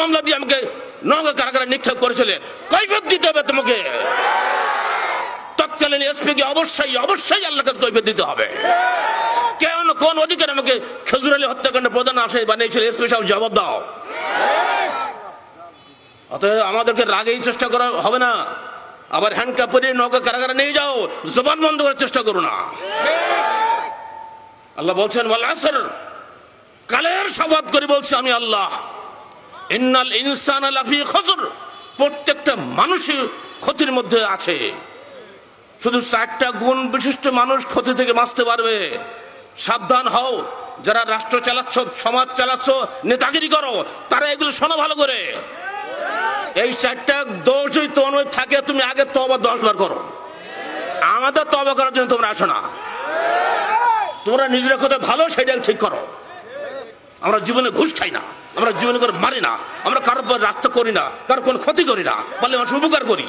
মামলা দিয়ে আমাকে নওগাঁ কারাগারে নিক্ষেপ করেছিলে, কৈফিয়ত দিতে হবে তোমাকে। তৎকালীন এসপিকে অবশ্যই অবশ্যই আল্লাহর কাছে কৈফিয়ত দিতে হবে। কেন, কোন অধিকার আমাকে খেজুর আলী হত্যাকাণ্ডের প্রধান আসামি বানিয়েছিল? এসপি সাহেব জবাব দাও। অতএব আমাদেরকে রাগেই চেষ্টা করা হবে না, আবার হ্যান্ডকাপ করে নওগাঁ কারাগারে নিয়ে যাও, জবান বন্ধ করার চেষ্টা করো না। আল্লাহ বলছেন ওয়াল আসর, কালের শপথ করে বলছি আমি আল্লাহ, ইন্নাল ইনসানা লাফি খুসর, প্রত্যেকটা মানুষই ক্ষতির মধ্যে আছে। শুধু 4টা গুণ বিশিষ্ট মানুষ ক্ষতি থেকে বাঁচতে পারবে। সাবধান হও, যারা রাষ্ট্র চালাচ্ছ, সমাজ চালাচ্ছ, নেতাগিরি করো, তারা এগুলো শোনো ভালো করে। এই 4টা দোষ যদি তোমার থাকে, তুমি আগে তওবা 10 বার করো। আমাদের তওবা করার জন্য তোমরা আসো না, তোমরা নিজেরা কোথায় ভালো সেটা ঠিক করো। আমরা জীবনে ঘুষ খাই না, আমরা জীবনে করে মারি না, আমরা কারোর রাস্তা করি না, কারোর কোনো ক্ষতি করি না, বলে মানুষ উপকার করি।